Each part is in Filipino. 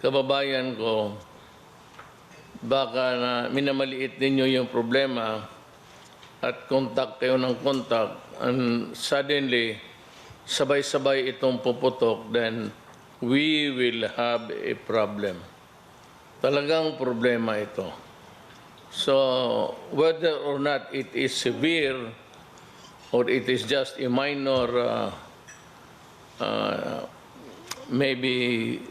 kababayan ko, baka na minamaliit ninyo yung problema at contact kayo ng contact and suddenly sabay-sabay itong puputok, then we will have a problem. Talagang problema ito. So whether or not it is severe or it is just a minor maybe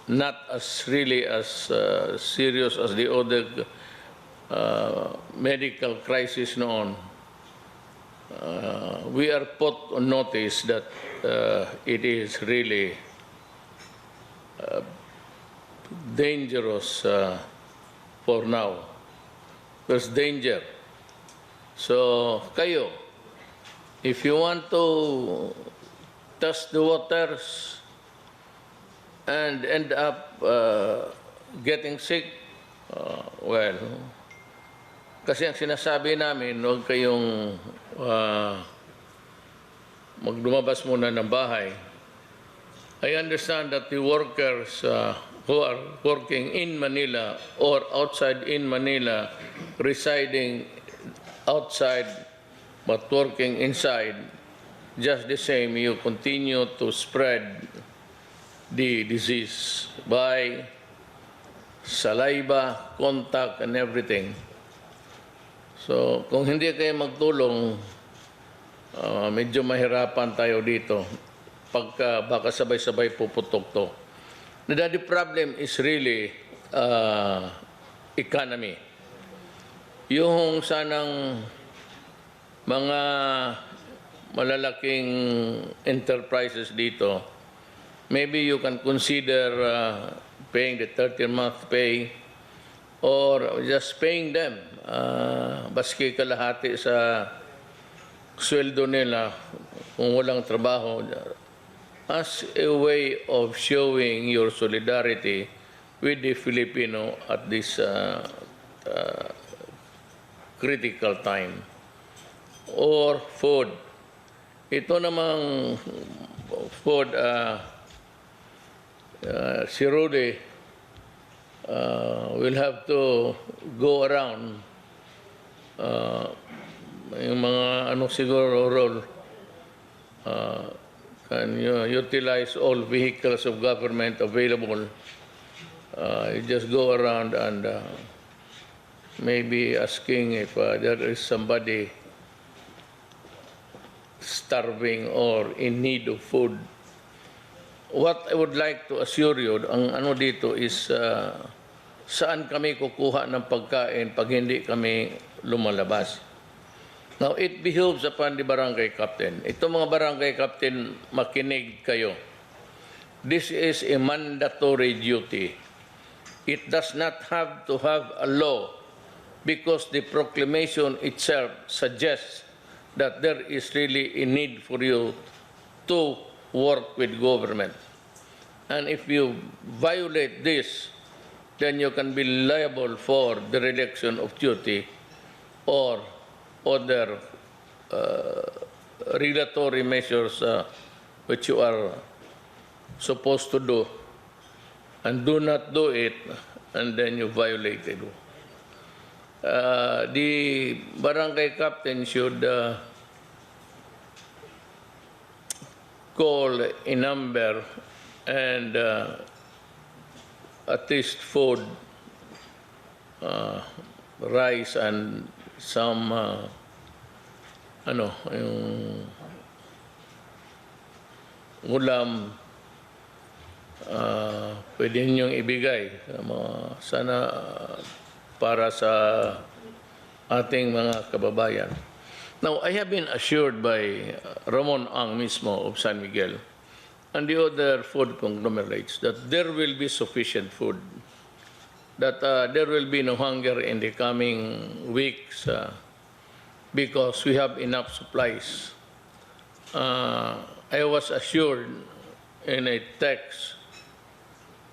not as really as serious as the other medical crisis noon. We are put on notice that it is really dangerous for now. There's danger. So, kayo, if you want to test the waters and end up getting sick, well, kasi ang sinasabi namin, huwag kayong magdumabas muna ng bahay. I understand that the workers who are working in Manila or outside in Manila, residing outside but working inside, just the same, you continue to spread the disease by saliva, contact, and everything. So, kung hindi kayo magtulong, medyo mahirapan tayo dito pagka baka sabay-sabay puputok to. The problem is really economy. Yung sanang mga malalaking enterprises dito, maybe you can consider paying the 13-month pay or just paying them baski kalahati sa sweldo nila kung walang trabaho, as a way of showing your solidarity with the Filipino at this critical time. Or food. Ito namang food, si Rudy will have to go around yung mga ano siguro role, can utilize all vehicles of government available. You just go around and maybe asking if there is somebody starving or in need of food. What I would like to assure you, ang ano dito is saan kami kukuha ng pagkain pag hindi kami lumalabas. Now, it behoves upon the barangay captain. Ito mga barangay captain, makinig kayo. This is a mandatory duty. It does not have to have a law because the proclamation itself suggests that there is really a need for you to work with government. And if you violate this, then you can be liable for dereliction of duty or other regulatory measures which you are supposed to do, and do not do it, and then you violate it. The barangay captain should call a number and at least food, rice and some yung ulam, pwede ninyong ibigay sana para sa ating mga kababayan. Now, I have been assured by Ramon Ang mismo of San Miguel and the other food conglomerates that there will be sufficient food, that there will be no hunger in the coming weeks because we have enough supplies. I was assured in a text,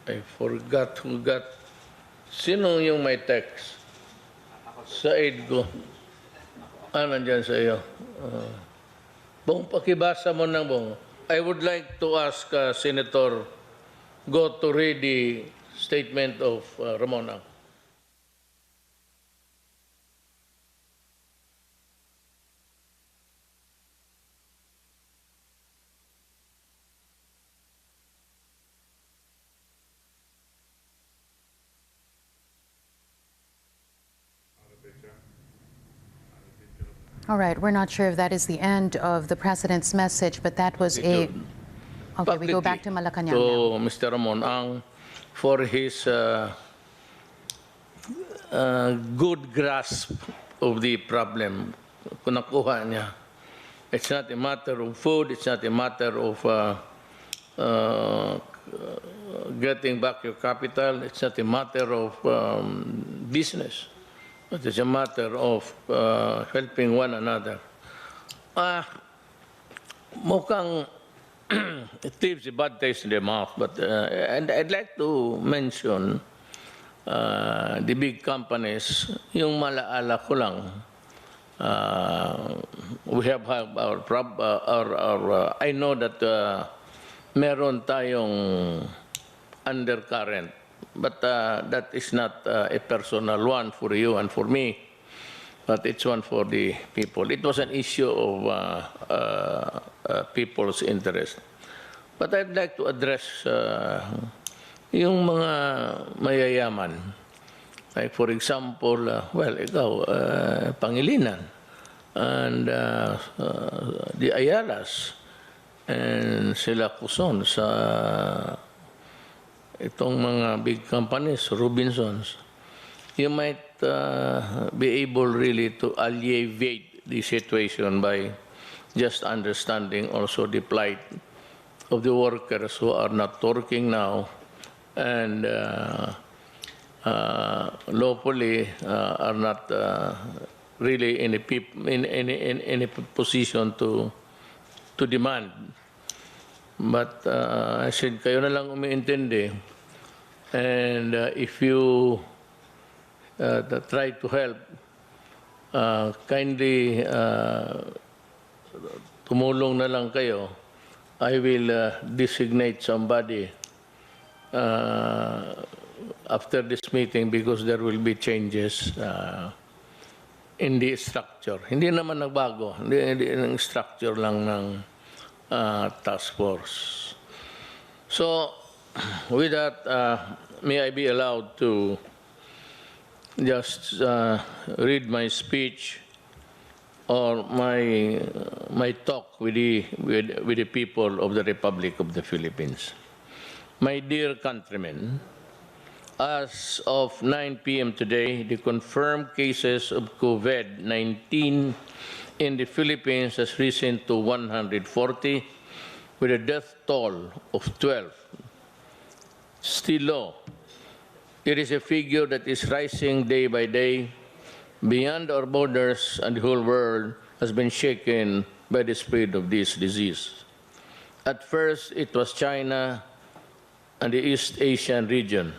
I forgot who got, sino yung may text? Sa aid ko. Nandyan sa iyo. Bong, pakibasa mo ng Bong. I would like to ask Senator go to read the statement of Ramon Ang. All right, we're not sure if that is the end of the President's message, but that was a... Okay, we go back to Malacanang to now. Mr. Ramon Ang for his good grasp of the problem. Kung nakuha niya. It's not a matter of food, it's not a matter of getting back your capital, it's not a matter of business. It is a matter of helping one another. Mukhang it leaves a bad taste in the mouth, but and I'd like to mention the big companies. Yung malaala ko lang, we have our I know that meron tayong undercurrent. But that is not a personal one for you and for me, but it's one for the people. It was an issue of people's interest. But I'd like to address yung mga mayayaman. Like for example, well, ikaw, Pangilinan, and the Ayalas, and sila Quezon sa itong mga big companies, Robinsons, you might be able really to alleviate the situation by just understanding also the plight of the workers who are not working now and lawfully are not really in a position to demand. But I said, kayo na lang umiintindi. And if you try to help, kindly tumulong na lang kayo. I will designate somebody after this meeting because there will be changes in the structure. Hindi naman nagbago. Hindi ang structure lang ng task force. So, with that, may I be allowed to just read my speech or my talk with the people of the Republic of the Philippines. My dear countrymen, as of 9 p.m. today, the confirmed cases of COVID-19 in the Philippines has risen to 140 with a death toll of 12. Still low. It is a figure that is rising day by day beyond our borders, and the whole world has been shaken by the spread of this disease. At first, it was China and the East Asian region,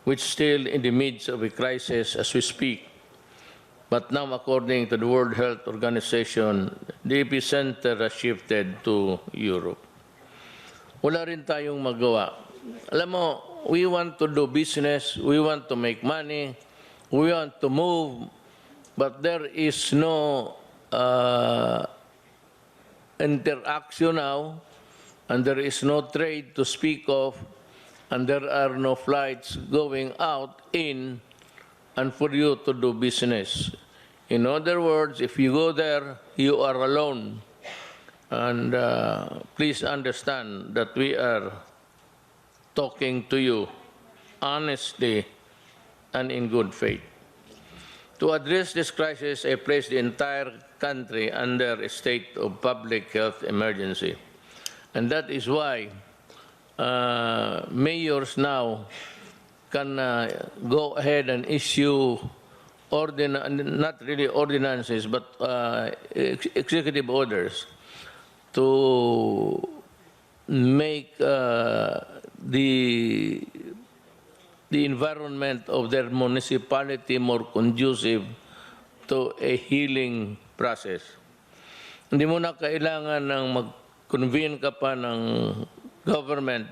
which is still in the midst of a crisis as we speak. But now, according to the World Health Organization, the epicenter has shifted to Europe. Wala rin tayong magawa. Alam mo, we want to do business, we want to make money, we want to move, but there is no interaction now, and there is no trade to speak of, and there are no flights going out, in, and for you to do business. In other words, if you go there, you are alone. And please understand that we are talking to you honestly and in good faith. To address this crisis, I placed the entire country under a state of public health emergency. And that is why mayors now can go ahead and issue not really ordinances, but executive orders to make the environment of their municipality more conducive to a healing process. Hindi mo na kailangan ng mag-convene ka pa ng government,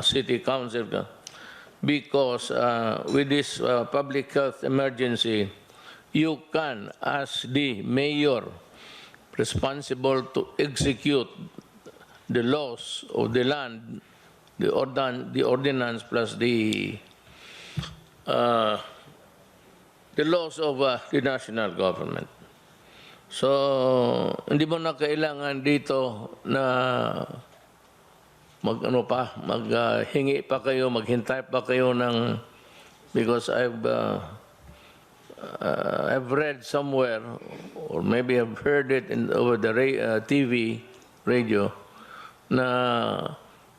city council, because with this public health emergency, you can, as the mayor responsible to execute the laws of the land, the ordinance plus the laws of the national government. So, hindi mo na kailangan dito na maghingi pa kayo, maghintay pa kayo ng, because I've read somewhere, or maybe I've heard it over the TV, radio, na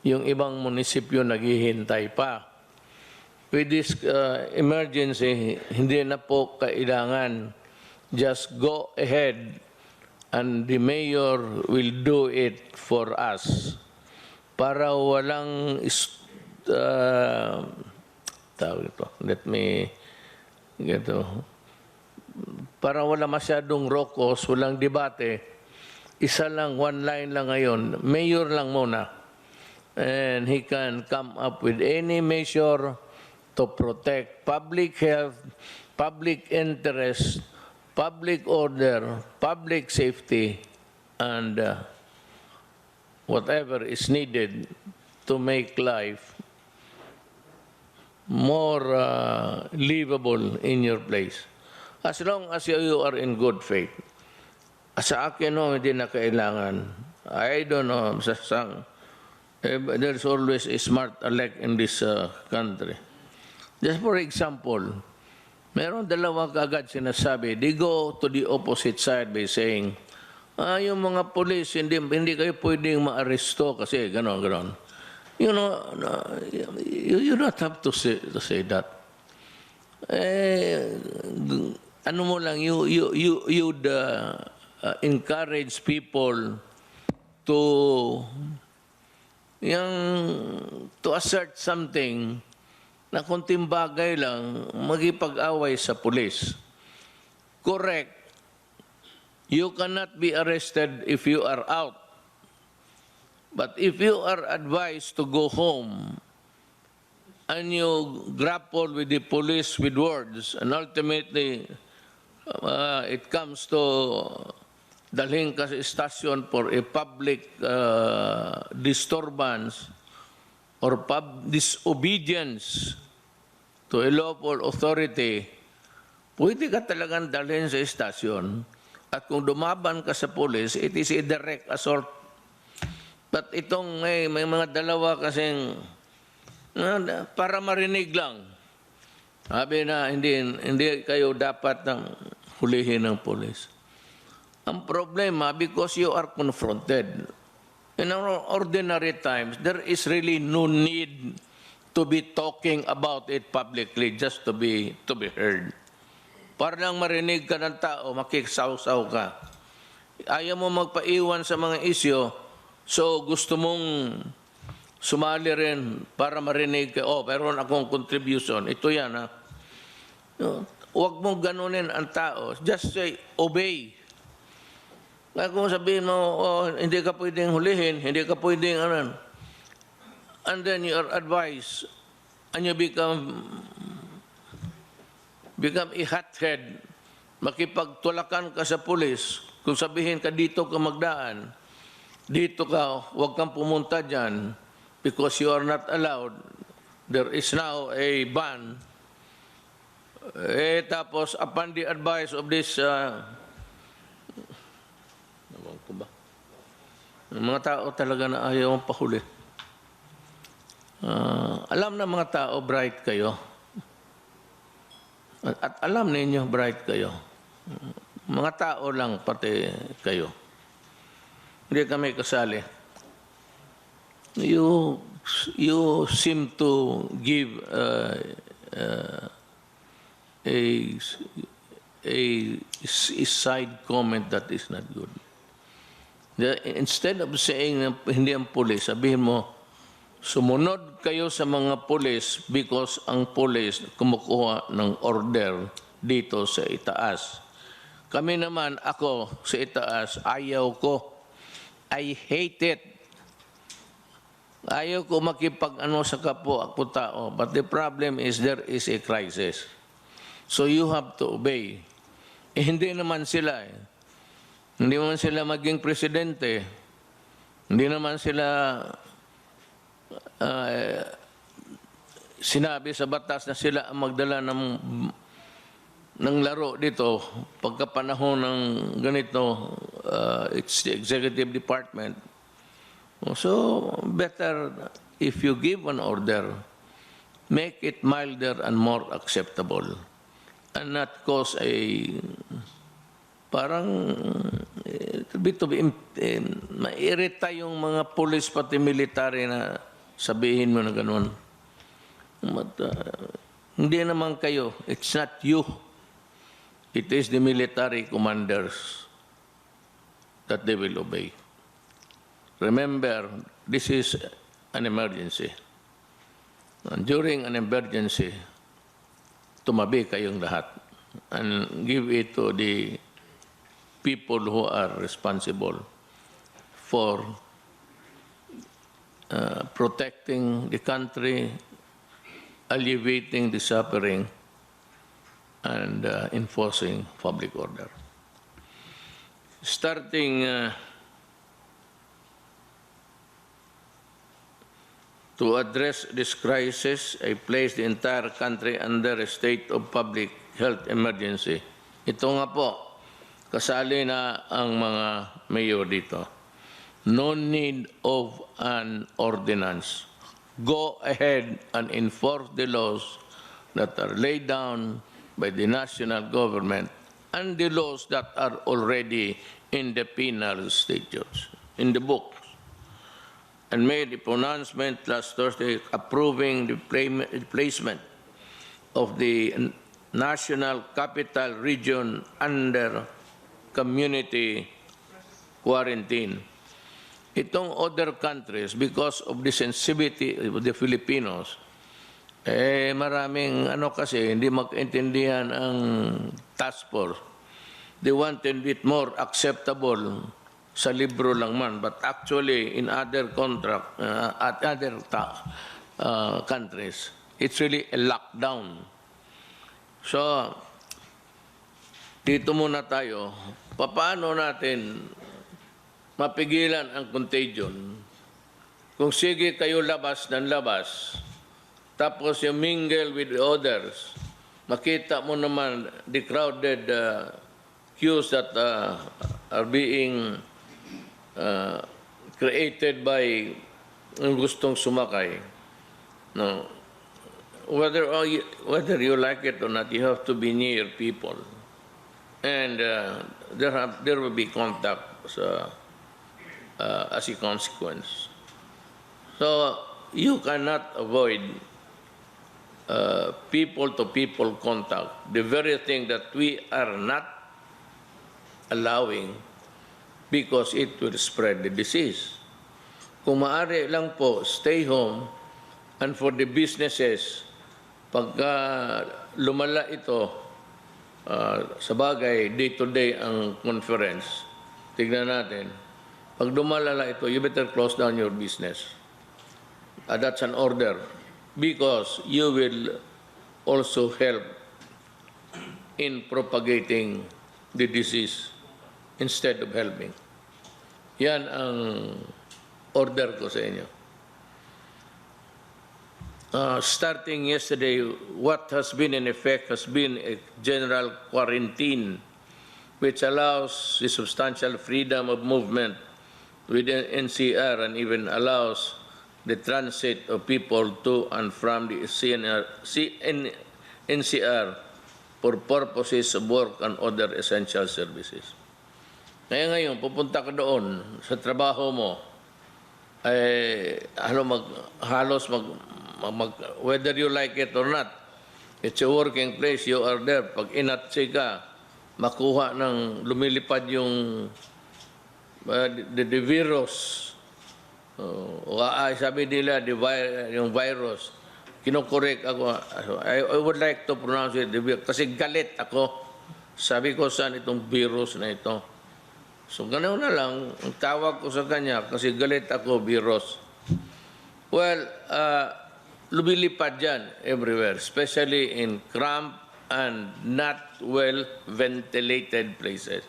yung ibang munisipyo naghihintay pa. With this emergency, hindi na po kailangan. Just go ahead and the mayor will do it for us. Para walang, let me get to, para wala masyadong rokos, walang debate, isa lang, one line lang ngayon, mayor lang muna. And he can come up with any measure to protect public health, public interest, public order, public safety, and whatever is needed to make life more livable in your place. As long as you are in good faith. Sa akin, no, hindi na kailangan. I don't know, there's always a smart elect in this country. Just for example, meron dalawa kagad sinasabi, they go to the opposite side by saying, yung mga police, hindi kayo pwedeng maaresto kasi gano'n. You know, you don't have to say that. Ano mo lang, you'd encourage people to assert something na kunting bagay lang, magipag-away sa pulis. Correct. You cannot be arrested if you are out. But if you are advised to go home and you grapple with the police with words and ultimately it comes to dalhin ka sa stasyon for a public disturbance or disobedience to a lawful authority, pwede ka talagang dalhin sa istasyon. At kung dumaban ka sa police, it is a direct assault. But itong may mga dalawa kasing para marinig lang. Sabi na hindi kayo dapat hulihin ng police. Ang problema, because you are confronted. In our ordinary times, there is really no need to be talking about it publicly just to be heard. Para lang marinig ka ng tao, makiksaw-saw ka. Ayaw mo magpaiwan sa mga isyo, so gusto mong sumali rin para marinig ka, meron akong contribution. Ito yan, ha. Huwag mong ganunin ang tao. Just say, obey. Kaya kung sabihin mo, hindi ka pwedeng hulihin, hindi ka pwedeng and then you are advised and you become a hothead, makipagtulakan ka sa pulis, kung sabihin ka dito ka magdaan, dito ka, huwag kang pumunta dyan because you are not allowed, there is now a ban. Tapos upon the advice of this mga tao talaga na ayaw ang pahuli. Alam na mga tao, bright kayo. At alam ninyo, bright kayo. Mga tao lang pati kayo. Hindi kami kasali. You seem to give a side comment that is not good. Instead of saying na hindi ang pulis, sabihin mo, sumunod kayo sa mga pulis because ang pulis kumukuha ng order dito sa itaas. Kami naman, ako sa itaas, ayaw ko. I hate it. Ayaw ko makipag-ano sa kapwa ako tao. But the problem is there is a crisis. So you have to obey. Eh, hindi naman sila eh. Hindi naman sila maging presidente. Hindi naman sila sinabi sa batas na sila ang magdala ng laro dito pagkapanahon ng ganito, it's the executive department. So, better if you give an order, make it milder and more acceptable and not cause a parang mairita yung mga police pati military na sabihin mo na ganun. Hindi naman kayo. It's not you. It is the military commanders that they will obey. Remember, this is an emergency. And during an emergency, tumabi kayong lahat and give it to the people who are responsible for protecting the country, alleviating the suffering, and enforcing public order. Starting to address this crisis, I placed the entire country under a state of public health emergency. Ito nga po, kasali na ang mga mayor dito. No need of an ordinance. Go ahead and enforce the laws that are laid down by the national government and the laws that are already in the penal statutes, in the books, and made a pronouncement last Thursday approving the placement of the National Capital Region under community quarantine. Itong other countries, because of the sensitivity of the Filipinos, maraming kasi hindi magkaintindihan ang task force. They wanted it more acceptable sa libro lang man, but actually in other countries, it's really a lockdown. So, dito muna tayo, paano natin mapigilan ang contagion? Kung sige kayo labas ng labas, tapos you mingle with the others, makita mo naman the crowded queues that are being created by ang gustong sumakay. No. Whether you like it or not, you have to be near people. And there will be contact as a consequence. So you cannot avoid people-to-people contact, the very thing that we are not allowing because it will spread the disease. Kung maaari lang po, stay home, and for the businesses, pagka lumala ito, sa bagay, day-to-day ang conference, tignan natin, pag lumalala ito, you better close down your business. That's an order, because you will also help in propagating the disease instead of helping. Yan ang order ko sa inyo. Starting yesterday, what has been in effect has been a general quarantine, which allows the substantial freedom of movement within NCR and even allows the transit of people to and from the NCR for purposes of work and other essential services. Kaya ngayon, pupunta ka doon sa trabaho mo, whether you like it or not, it's a working place, you are there. Pag inatsi ka, makuha ng lumilipad yung the virus. Sabi nila, yung virus, kinokorek ako. I would like to pronounce it, kasi galit ako. Sabi ko, saan itong virus na ito? So, ganoon na lang, ang tawag ko sa kanya, kasi galit ako, virus. Well, lumilipad yan everywhere, especially in cramped and not well-ventilated places.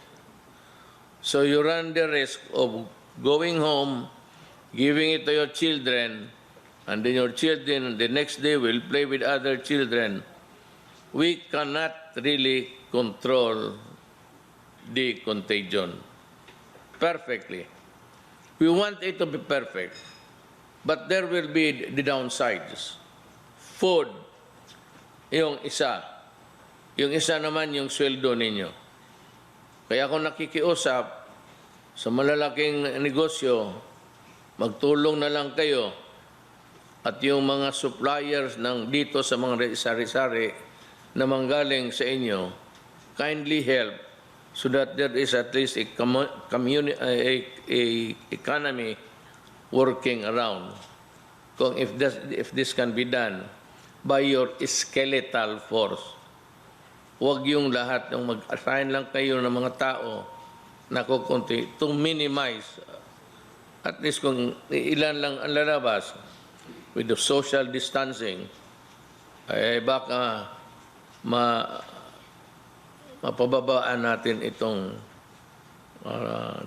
So you run the risk of going home, giving it to your children, and then your children the next day will play with other children. We cannot really control the contagion perfectly. We want it to be perfect, but there will be the downsides. Food, yung isa. Yung isa naman yung sweldo ninyo. Kaya kung nakikiusap sa malalaking negosyo, magtulong na lang kayo at yung mga suppliers ng dito sa mga sari-sari na manggaling sa inyo, kindly help so that there is at least a economy working around. Kung if this can be done by your skeletal force. Huwag yung lahat, yung mag-assign lang kayo ng mga tao na kukunti to minimize at least kung ilan lang ang lalabas with the social distancing, ay baka mapababaan natin itong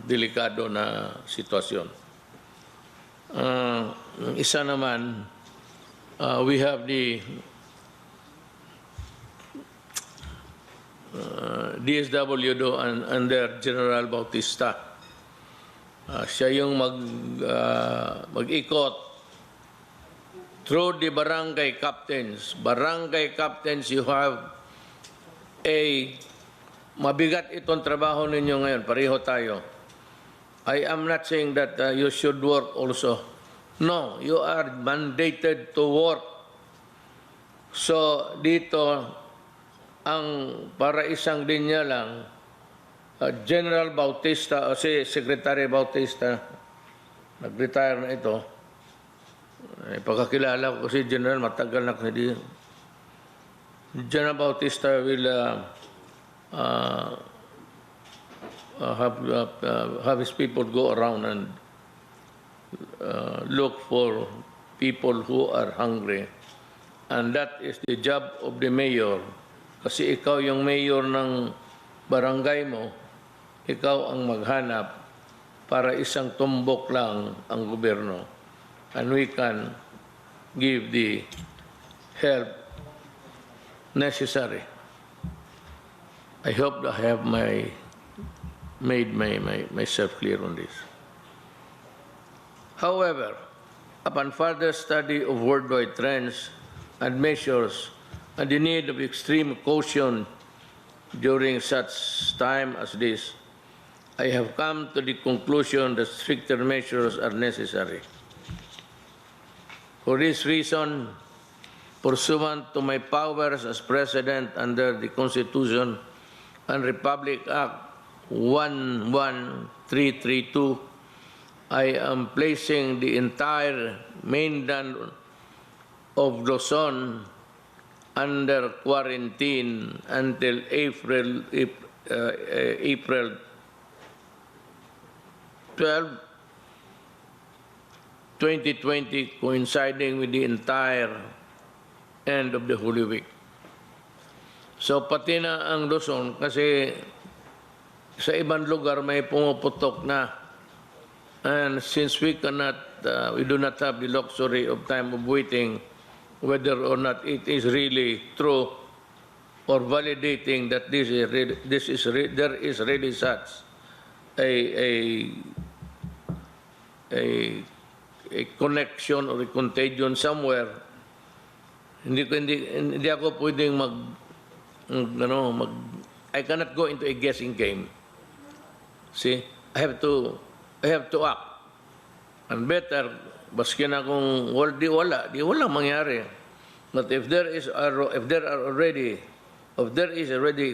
delikado na sitwasyon. Isa naman, we have the DSWD under General Bautista. Siya yung mag-ikot through the barangay captains. Barangay captains, you have mabigat itong trabaho ninyo ngayon. Pareho tayo. I am not saying that you should work also. No, you are mandated to work. So, dito, ang para isang linya lang, General Bautista, o si Secretary Bautista, nag-retire na ito. Pagkakilala ko si General, matagal na kasi. General Bautista will have his people go around and look for people who are hungry. And that is the job of the mayor. Kasi ikaw yung mayor ng barangay mo, ikaw ang maghanap para isang tumbok lang ang gobyerno. And we can give the help necessary. I hope I have made myself clear on this. However, upon further study of worldwide trends and measures and the need of extreme caution during such time as this, I have come to the conclusion that stricter measures are necessary. For this reason, pursuant to my powers as President under the Constitution and Republic Act 11332, I am placing the entire mainland of Luzon under quarantine until April 12, 2020, coinciding with the entire end of the Holy Week. So pati na ang Luzon, kasi sa ibang lugar may pumuputok na. And since we do not have the luxury of time of waiting whether or not it is really true or validating that there is really such a connection or a contagion somewhere, hindi ako pwedeng I cannot go into a guessing game. See, I have to act. And better, baski na kung di wala mangyari. But if there is already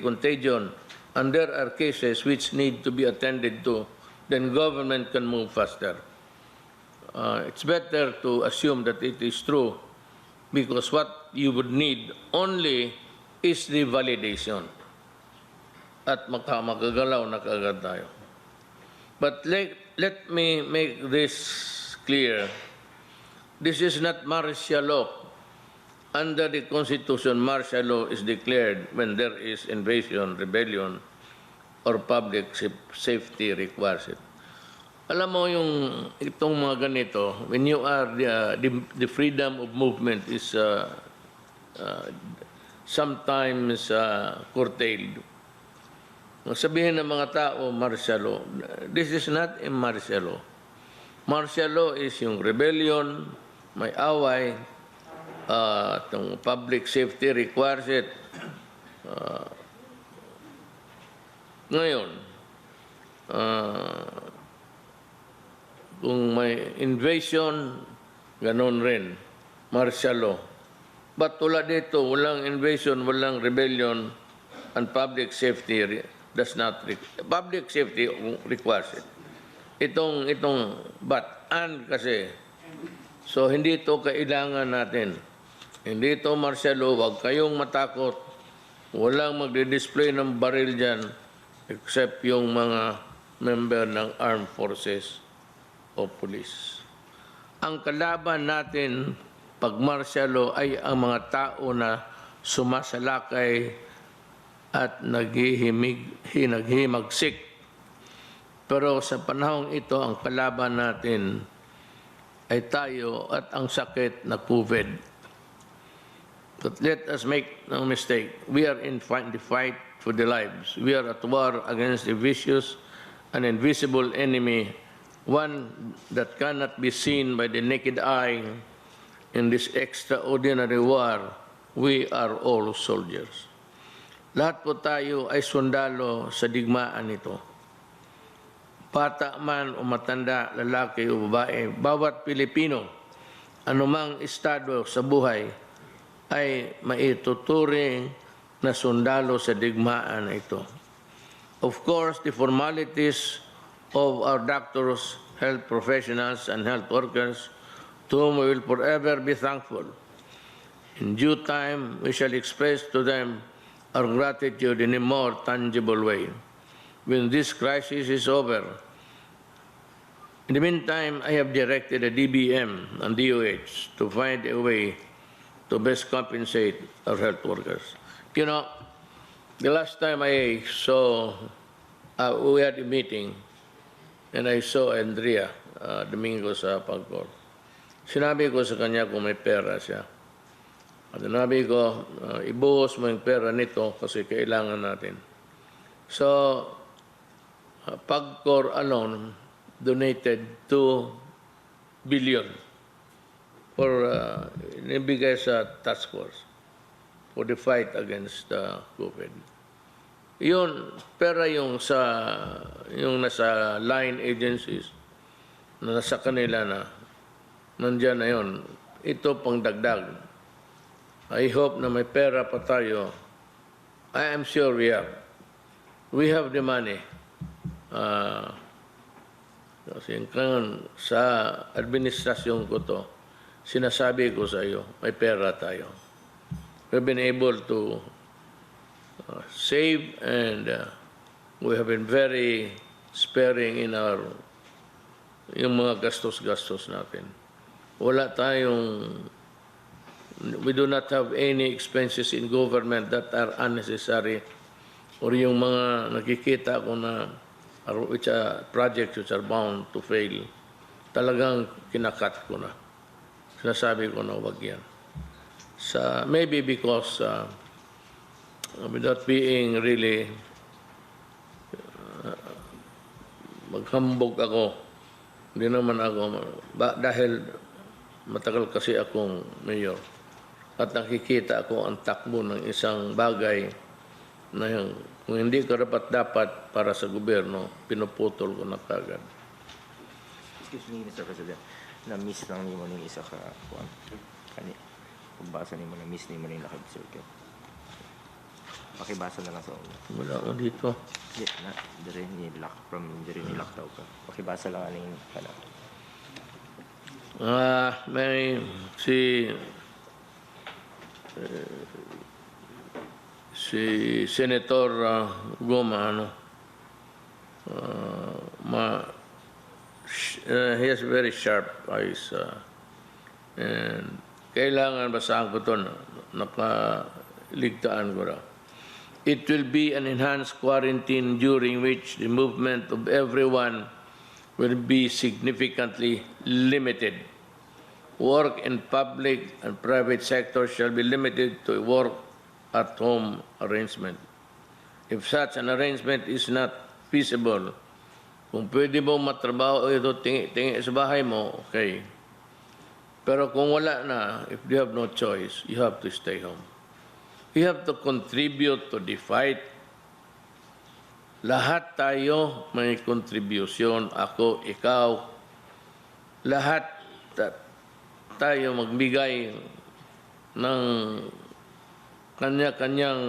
contagion and there are cases which need to be attended to, then government can move faster. It's better to assume that it is true, because what you would need only is the validation. At makagalaw na kaagad tayo. But let me make this clear. this is not martial law. Under the Constitution, martial law is declared when there is invasion, rebellion, or public safety requires it. Alam mo yung itong mga ganito, when you are the freedom of movement is sometimes curtailed. Sabihin ng mga tao, martial law. This is not a martial law. Martial law is yung rebellion, may away, itong public safety requires it. Ngayon, kung may invasion, ganon rin, martial law. But wala dito, walang invasion, walang rebellion, and public safety does not, public safety requires it. Itong but-an kasi, so hindi ito kailangan natin. Hindi ito martial law, huwag kayong matakot, walang magdi-display ng baril dyan, except yung mga member ng armed forces o police. Ang kalaban natin pag martial law ay ang mga tao na sumasalakay at naghihimagsik. Pero sa panahong ito, ang kalaban natin ay tayo at ang sakit na COVID. But let us make no mistake, we are in the fight for the lives. We are at war against a vicious and invisible enemy, one that cannot be seen by the naked eye. In this extraordinary war, we are all soldiers. Lahat po tayo ay sundalo sa digmaan nito. Bata man o matanda, lalaki o babae, bawat Pilipino, anumang estado sa buhay, ay maituturing na sundalo sa digmaan na ito. Of course, the formalities of our doctors, health professionals, and health workers, to whom we will forever be thankful. In due time, we shall express to them our gratitude in a more tangible way. When this crisis is over, in the meantime, I have directed the DBM and DOH to find a way to best compensate our health workers. You know, the last time I saw, we had a meeting, and I saw Andrea Domingo sa Pagcor. Sinabi ko sa kanya kung may pera siya. At sinabi ko, ibuhos mo yung pera nito kasi kailangan natin. So, Pagcor alone donated 2 billion for nibigay sa task force for the fight against COVID. Yun, pera yung nasa line agencies na nasa kanila na nandiyan na yun. Ito pang dagdag. I hope na may pera pa tayo. I am sure we have. We have the money. Kasi sa administrasyon ko to, sinasabi ko sa iyo, may pera tayo. We've been able to save and we have been very sparing in yung mga gastos-gastos natin. Wala tayong, we do not have any expenses in government that are unnecessary or yung mga nakikita ko na which are projects which are bound to fail, talagang kinakat ko na. Sinasabi ko na wag yan. Maybe because without being really maghambog ako, hindi naman ako, dahil matagal kasi akong mayor at nakikita ako ang takbo ng isang bagay na yung, kung hindi karapat-dapat para sa gobyerno, pinuputol ko na kagad. Excuse me, Mr. President. Na-miss lang ni mo ng isa ka kani. Pagbasa ni mo, na-miss ni mo ng lakad circuit. Pakibasa na lang sa ulo. Wala ko dito. Hindi na. Dari ni lockdown ka. Pakibasa lang aning kana. May si Senator Goma, he has very sharp eyes. And kailangan basahan ko ito, nakaligtaan ko raw. It will be an enhanced quarantine during which the movement of everyone will be significantly limited. Work in public and private sectors shall be limited to a work-at-home arrangement. If such an arrangement is not feasible, kung pwede mo matrabaho ito, tingi sa bahay mo, okay. Pero kung wala na, if you have no choice, you have to stay home. You have to contribute to the fight. Lahat tayo may contribution. Ako, ikaw. Lahat tayo magbigay ng kanya-kanyang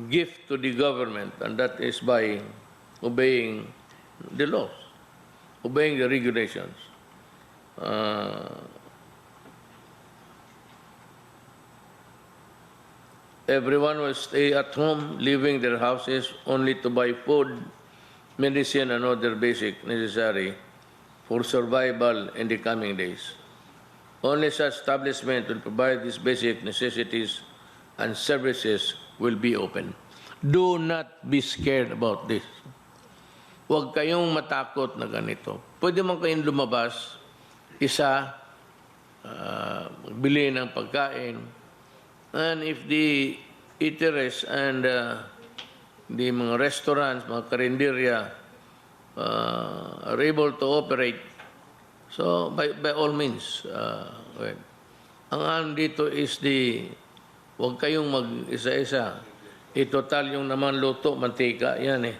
gift to the government, and that is by obeying the laws, obeying the regulations. Everyone will stay at home, leaving their houses only to buy food, medicine, and other basic necessary for survival in the coming days. Only such establishment will provide these basic necessities and services will be open. Do not be scared about this. Huwag kayong matakot na ganito. Pwede man kayong lumabas, isa, bili ng pagkain, and if the eateries and the mga restaurants, mga karinderya are able to operate, so by all means, ang dito is huwag kayong mag-isa-isa. Total yung naman luto, mantika, yan eh.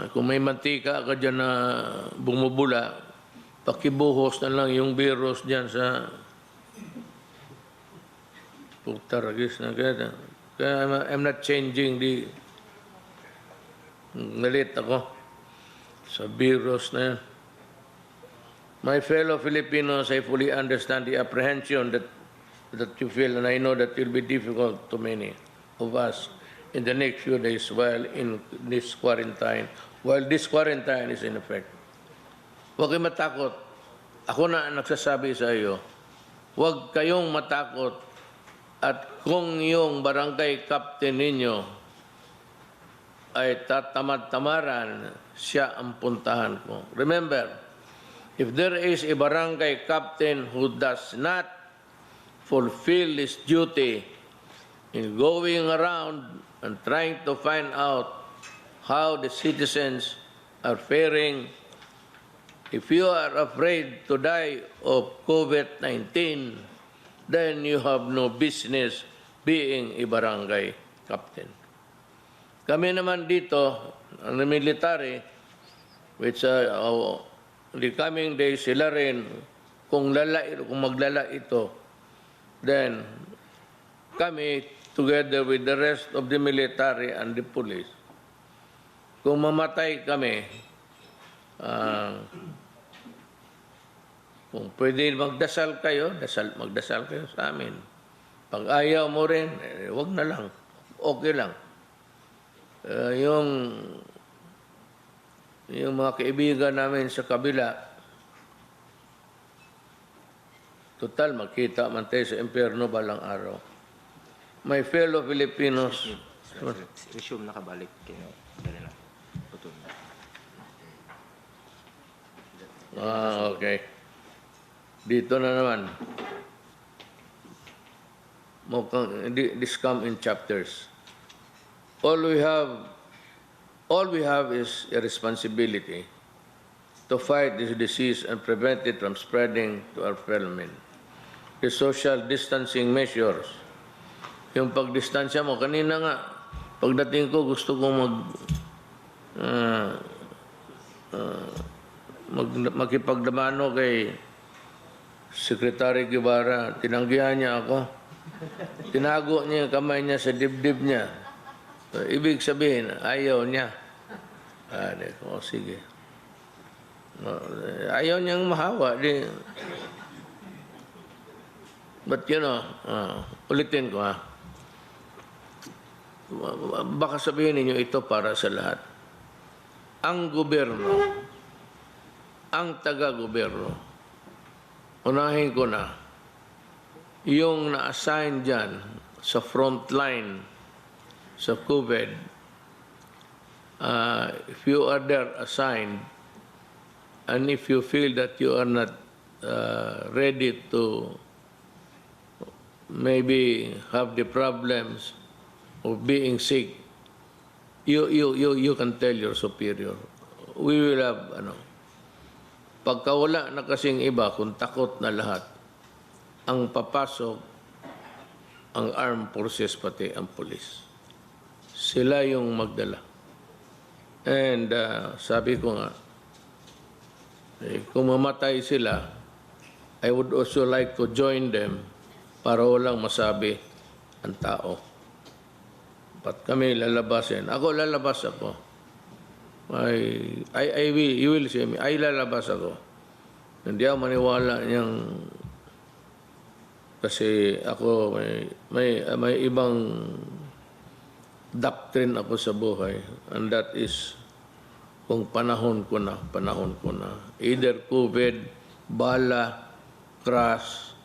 Kung may mantika ka dyan na bumubula, pakibuhos na lang yung virus dyan sa pagtaragis na kaya. Kaya I'm not changing galit ako sa virus na yan. My fellow Filipinos, I fully understand the apprehension that you feel, and I know that it will be difficult to many of us in the next few days while this quarantine is in effect. Huwag kayong matakot. Ako na nagsasabi sa iyo, huwag kayong matakot, at kung yung barangay captain ninyo ay tatamad-tamaran, siya ang puntahan ko. Remember, if there is a barangay captain who does not fulfill his duty in going around and trying to find out how the citizens are faring, if you are afraid to die of COVID-19, then you have no business being a barangay captain. Kami naman dito, ang military, which the coming days, sila rin, kung maglala ito, then kami, together with the rest of the military and the police, kung mamatay kami, kung pwede magdasal kayo, magdasal kayo sa amin. Pag ayaw mo rin, wag na lang. Okay lang. Yung mga kaibigan namin sa kabila, total, magkita man tayo sa impyerno balang araw. My fellow Filipinos, resume nakabalik kayo. Dali lang. Putol. Okay. Dito na naman. This come in chapters. All we have is a responsibility to fight this disease and prevent it from spreading to our fellow men. The social distancing measures. Yung pagdistansya mo, kanina nga, pagdating ko, gusto kong makipagdamano kay Secretary Guevara. Tinanggihan niya ako. Tinago niya yung kamay niya sa dibdib niya. Ibig sabihin, ayaw niya. Sige. Ayaw niyang mahawa. But ulitin ko baka sabihin ninyo ito para sa lahat. ang gobyerno, ang taga-gobyerno, unahin ko na, yung na-assign dyan sa front line sa COVID, if you are there assigned, and if you feel that you are not ready to maybe have the problems of being sick, you can tell your superior. We will have, pagka wala na kasing iba, kung takot na lahat, ang papasok, ang armed forces pati ang police. Sila yung magdala. And sabi ko nga, kung mamatay sila, I would also like to join them para walang masabi ang tao. Ba't kami lalabasin? Ako, lalabas ako. You will see me. Ay, lalabas ako. Hindi ako maniwala niyang kasi ako may ibang doctrine ako sa buhay, and that is kung panahon ko na. Either COVID, bala, crash,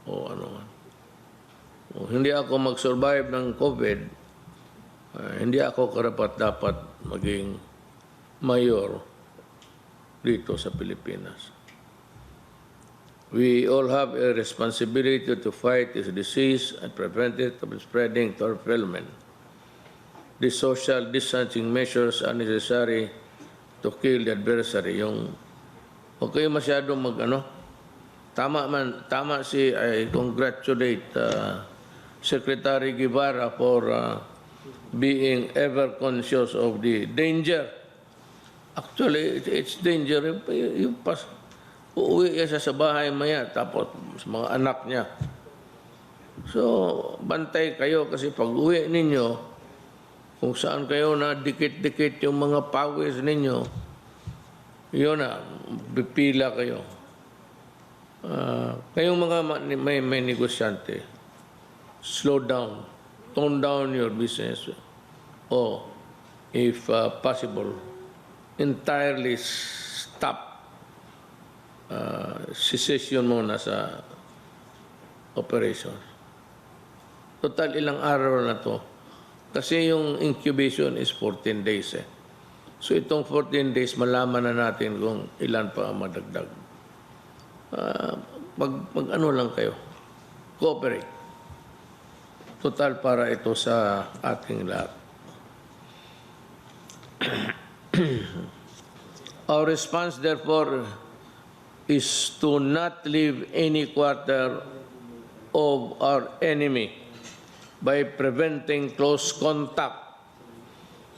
o ano man. Hindi ako mag-survive ng COVID, hindi ako karapat-dapat maging mayor dito sa Pilipinas. We all have a responsibility to fight this disease and prevent it from spreading to our fellow men. These social distancing measures are necessary to kill the adversary. Huwag kayo masyadong tama I congratulate Secretary Guevara for being ever conscious of the danger. Actually, it's danger. Uuwi siya sa bahay maya, tapos sa mga anak niya. So, bantay kayo kasi pag uwi ninyo, kung saan kayo na dikit-dikit yung mga pawis ninyo, yun na, bipila kayo. Kayong mga may negosyante, slow down, tone down your business, or if possible, entirely stop cessation muna sa operation. Total ilang araw na to. Kasi yung incubation is 14 days eh. So itong 14 days, malaman na natin kung ilan pa ang madagdag. Mag-ano lang kayo. Cooperate. Total para ito sa ating lahat. Our response therefore is to not leave any quarter of our enemy by preventing close contact.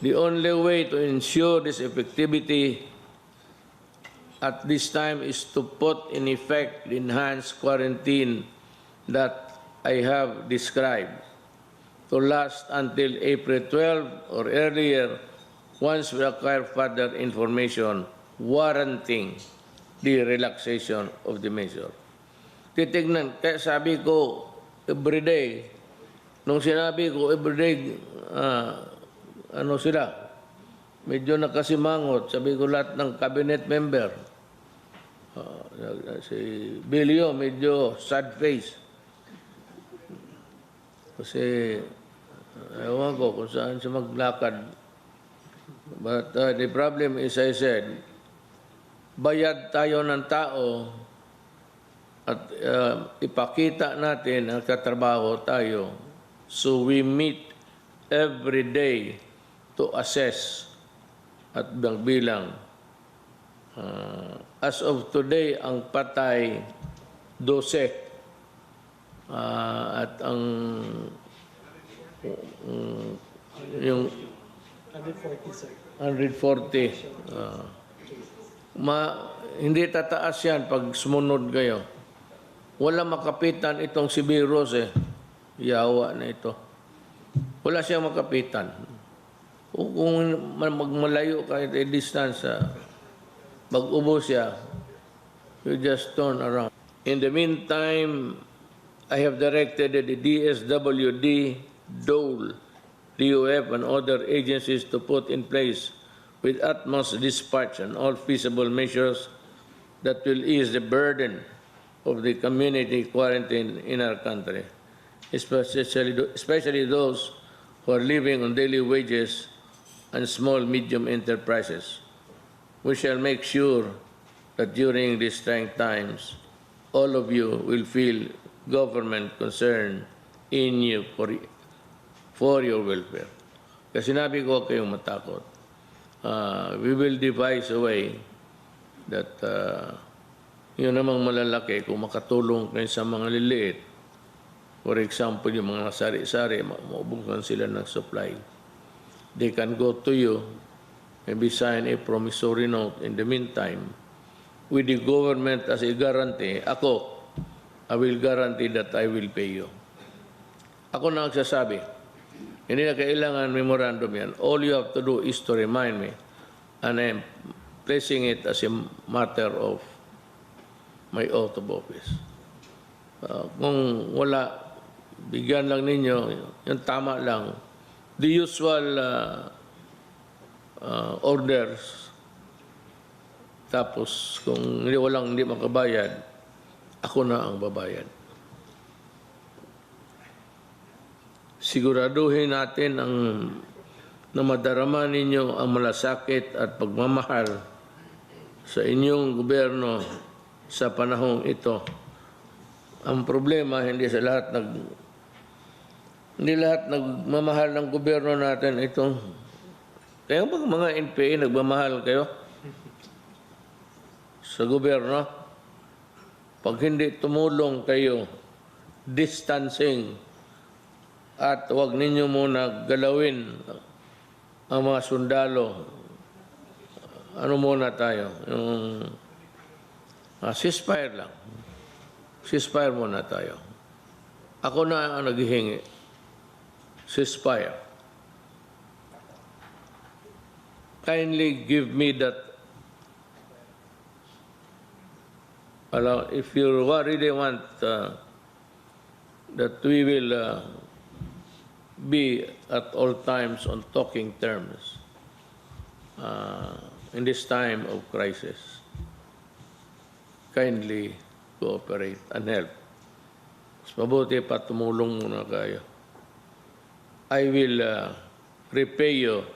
The only way to ensure this effectivity at this time is to put in effect the enhanced quarantine that I have described to last until April 12 or earlier once we acquire further information warranting the relaxation of the measure. Titignan, kaya sabi ko everyday, nung sinabi ko everyday, sila, medyo nakasimangot, sabi ko lahat ng cabinet member, si Bilio, medyo sad face. Kasi, ewan ko kung saan siya maglakad. But the problem is, I said, bayad tayo ng tao at ipakita natin ang katrabaho tayo. So we meet every day to assess at bilang. As of today, ang patay 12 at ang yung 140. Hindi tataas yan pag sumunod kayo. Wala makapitan itong si virus eh. Yawa na ito. Wala siyang makapitan. Kung magmalayo kahit a distance, mag-ubo siya, you just turn around. In the meantime, I have directed the DSWD, DOLE, DOF, and other agencies to put in place with utmost dispatch on all feasible measures that will ease the burden of the community quarantine in our country, especially those who are living on daily wages and small, medium enterprises. We shall make sure that during these trying times, all of you will feel government concern in you for your welfare. Kasi sinabi ko, huwag kayong matakot. We will devise a way that yun namang malalaki, kung makatulong kayo sa mga liliit, for example, yung mga sari-sari, maubukan sila ng supply. They can go to you, maybe sign a promissory note in the meantime, with the government as a guarantee. Ako, I will guarantee that I will pay you. Ako na nagsasabi, hindi na kailangan memorandum yan. All you have to do is to remind me, and I'm placing it as a matter of my oath of office. Kung wala, bigyan lang ninyo, yung tama lang. The usual orders. Tapos, kung hindi makabayad, ako na ang babayad. Siguraduhin natin na madarama ninyo ang malasakit at pagmamahal sa inyong gobyerno sa panahong ito. Ang problema, hindi lahat nagmamahal ng gobyerno natin itong. Kaya ba mga NPA nagmamahal kayo sa gobyerno? Pag hindi tumulong kayo, distancing, at huwag ninyo muna galawin ang mga sundalo, ano muna tayo? Yung ceasefire lang. Ceasefire muna tayo. Ako na ang naghihingi. Ceasefire. Kindly give me that. If you really want that we will be at all times on talking terms in this time of crisis, kindly cooperate and help. Mas mabuti pa tumulong muna kayo. I will repay you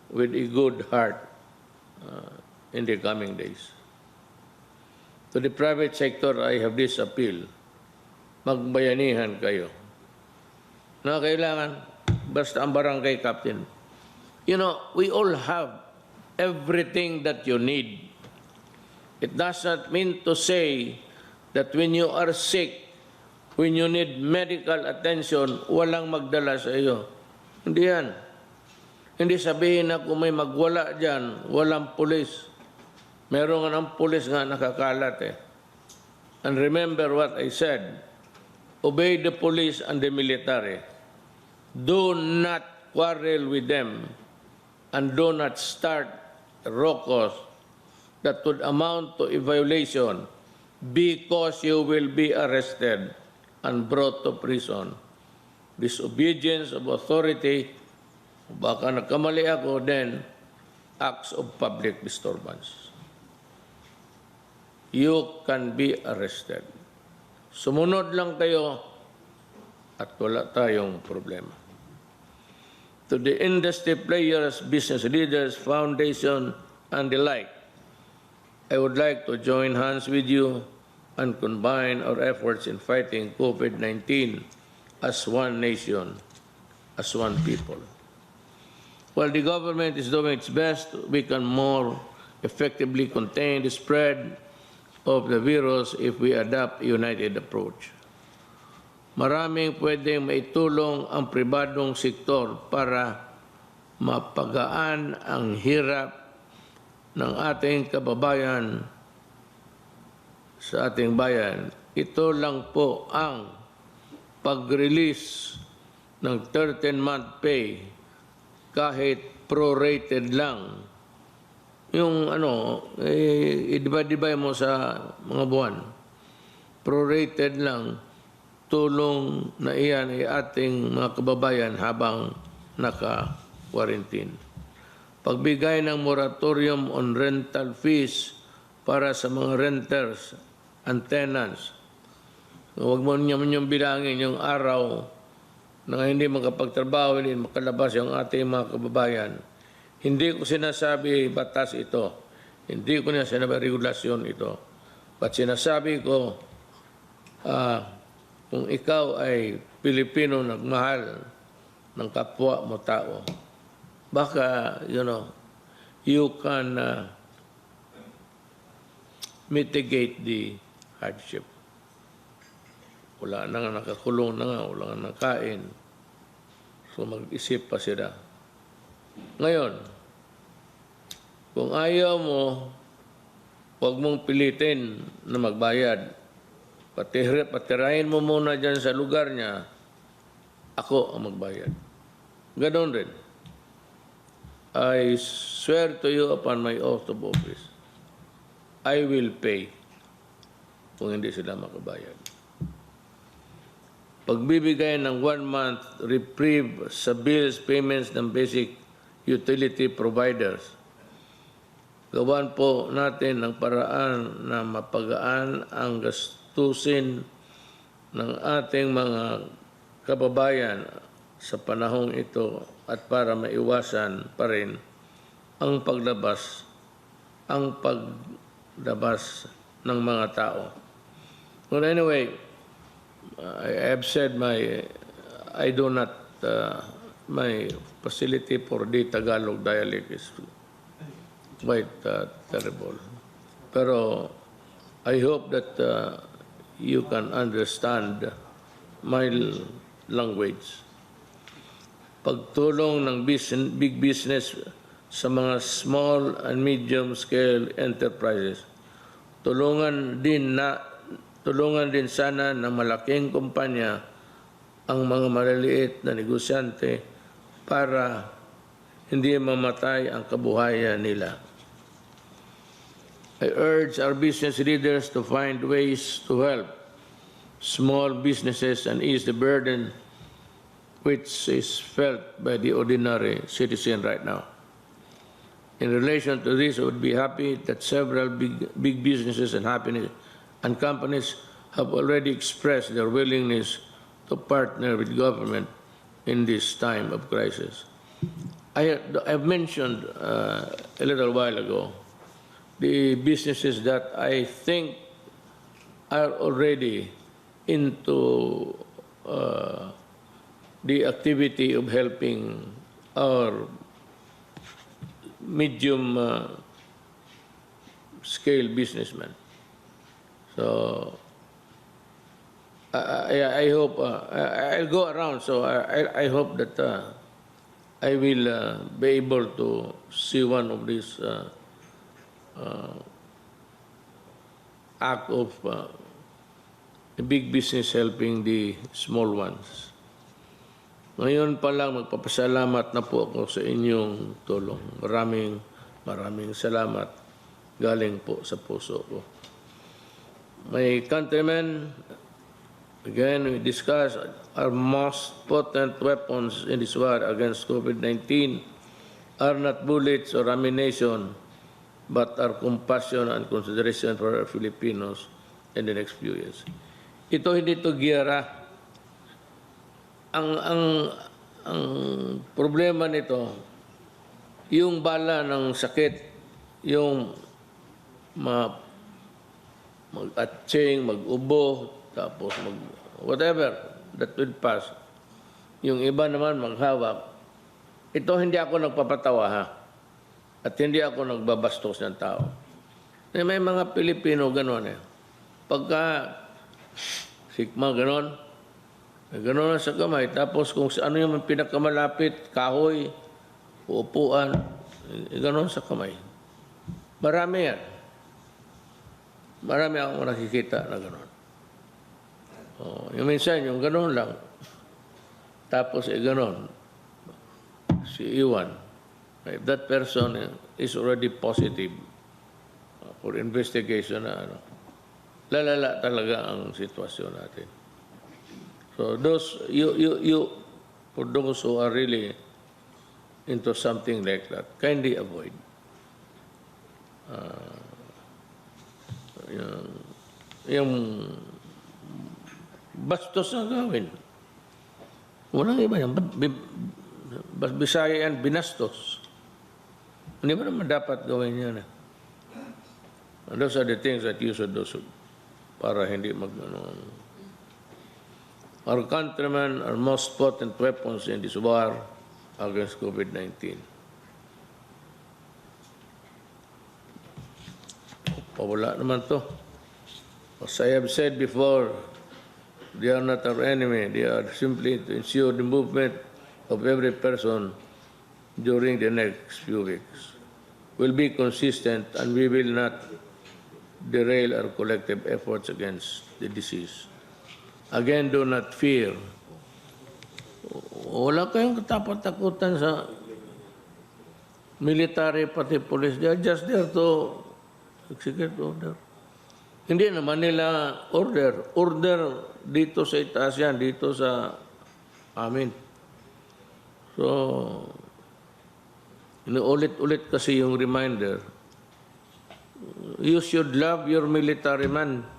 with a good heart in the coming days. To the private sector, I have this appeal. Magbayanihan kayo. Na kailangan, basta ang barangay captain. You know, we all have everything that you need. It does not mean to say that when you are sick, when you need medical attention, walang magdala sa iyo. Hindi yan. Hindi sabihin na kung may magwala dyan, walang pulis. Meron nga ng pulis nga nakakalat eh. And remember what I said. Obey the police and the military. Do not quarrel with them and do not start ruckus that would amount to a violation because you will be arrested and brought to prison. Disobedience of authority, baka nagkamali ako, then acts of public disturbance. You can be arrested. Sumunod lang kayo at wala tayong problema. To the industry players, business leaders, foundation, and the like, I would like to join hands with you and combine our efforts in fighting COVID-19 as one nation, as one people. While the government is doing its best, we can more effectively contain the spread of the virus if we adopt a united approach. Maraming pwedeng maitulong ang pribadong sektor para mapagaan ang hirap ng ating kababayan sa ating bayan. Ito lang po ang pag-release ng 13-month pay kahit prorated lang. Yung i-divide mo sa mga buwan. Prorated lang, tulong na iyan ay ating mga kababayan habang naka-quarantine. pagbigay ng moratorium on rental fees para sa mga renters and tenants. Huwag mo niyong bilangin yung araw na hindi makapagtrabaho, hindi makalabas yung ating mga kababayan. Hindi ko sinasabi batas ito. Hindi ko sinasabi regulasyon ito. But sinasabi ko, kung ikaw ay Pilipino nagmahal ng kapwa mo tao, baka, you can mitigate the hardship. Wala na nga nakakulong na nga, wala nga nakain. So mag-isip pa sila. Ngayon, kung ayaw mo, huwag mong pilitin na magbayad. Patirahin mo muna dyan sa lugar niya, ako ang magbayad. Ganon rin. I swear to you upon my oath of office, I will pay kung hindi sila makabayad. Pagbibigay ng 1 month reprieve sa bills payments ng basic utility providers. Gawan po natin ng paraan na mapagaan ang gastusin ng ating mga kababayan sa panahong ito at para maiwasan pa rin ang paglabas ng mga tao. Well, anyway, I have said my facility for the Tagalog dialect is quite terrible. Pero I hope that you can understand my language. Pagtulong ng big business sa mga small and medium scale enterprises. Tulungan din sana ng malaking kumpanya ang mga maliliit na negosyante para hindi mamatay ang kabuhayan nila. I urge our business leaders to find ways to help small businesses and ease the burden which is felt by the ordinary citizen right now. In relation to this, I would be happy that several big businesses and companies have already expressed their willingness to partner with government in this time of crisis. I've mentioned a little while ago the businesses that I think are already into the activity of helping our medium scale businessmen. So I hope I'll go around. So I hope that I will be able to see one of these act of the big business helping the small ones. Ngayon pa lang magpapasalamat na po ako sa inyong tulong. Maraming salamat galing po sa puso ko. My countrymen, again, we discuss our most potent weapons in this war against COVID-19 are not bullets or ammunition, but our compassion and consideration for our Filipinos in the next few years. Ito hindi ito giyera. Ang problema nito, yung bala ng sakit, yung mag-atching, mag-ubo, tapos whatever that will pass. Yung iba naman maghawak. Ito hindi ako nagpapatawa, ha? At hindi ako nagbabastos ng tao. May mga Pilipino gano'n eh. Pagka sikma gano'n, gano'n sa kamay. Tapos kung ano yung pinakamalapit, kahoy, upuan, gano'n sa kamay. Marami yan. Marami akong nakikita na gano'n. Yung minsan, yung gano'n lang. Tapos gano'n. Si Iwan. If that person is already positive for investigation na lalala talaga ang sitwasyon natin. So those for those who are really into something like that. Kindly avoid. Yung bastos na gawin. Walang iba yan. Bisaya yan, binastos. Hindi ba naman dapat gawin yan? And those are the things that you should do para hindi Our countrymen are most potent weapons in this war against COVID-19. Wala naman to. As I have said before, they are not our enemy. They are simply to ensure the movement of every person during the next few weeks. We'll be consistent and we will not derail our collective efforts against the disease. Again, do not fear. Wala kayong katapat-takutan sa military pati police. They are just there to execute order. Hindi naman nila order. Order dito sa itaas yan, dito sa amin. So, inuulit-ulit kasi yung reminder. You should love your military man.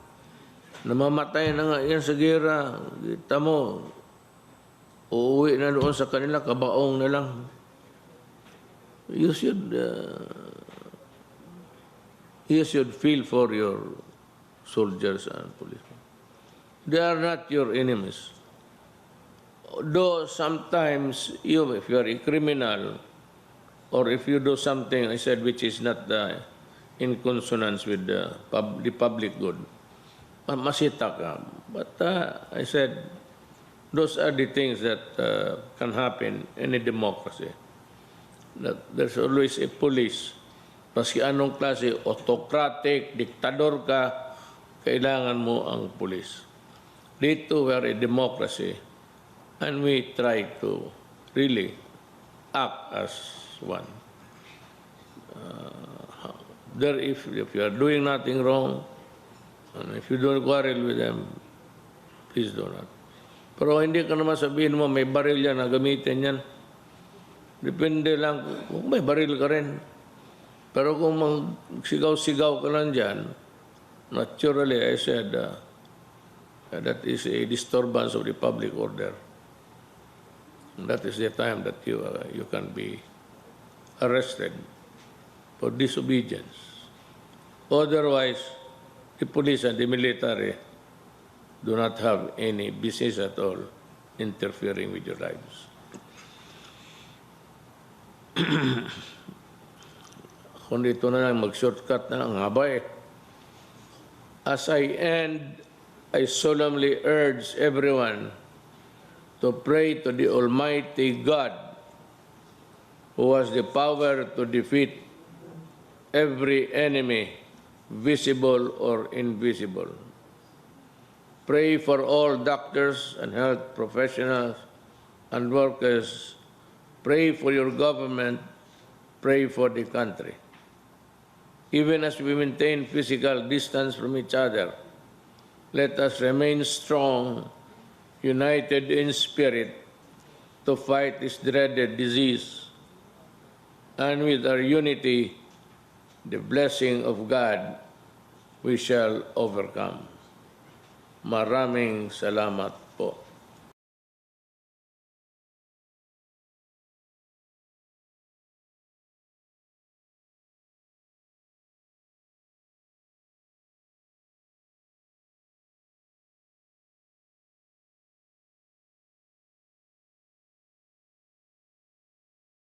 Namamatay na nga yan sa gera. Kita mo, uuwi na doon sa kanila, kabaong na lang. You should feel for your soldiers and policemen. They are not your enemies. Though sometimes, if you are a criminal, or if you do something, I said, which is not in consonance with the public good, masita ka. But I said, those are the things that can happen in a democracy. That there's always a police. Maski anong klase, autocratic, diktador ka, kailangan mo ang police. Dito, we are a democracy, and we try to really act as one. If you are doing nothing wrong, and if you don't quarrel with them, please do not. Pero hindi ka naman sabihin mo, may baril yan, gamitin yan. Depende lang kung may baril ka rin. Pero kung sigaw-sigaw ka lang dyan, naturally, I said, that is a disturbance of the public order. And that is the time that you can be arrested for disobedience. Otherwise, the police and the military do not have any business at all interfering with your lives. Kung dito na lang, mag-shortcut na lang, haba eh. As I end, I solemnly urge everyone to pray to the Almighty God who has the power to defeat every enemy, visible or invisible. Pray for all doctors and health professionals and workers. Pray for your government. Pray for the country. Even as we maintain physical distance from each other, let us remain strong, united in spirit, to fight this dreaded disease. And with our unity, the blessing of God, we shall overcome. Maraming salamat po.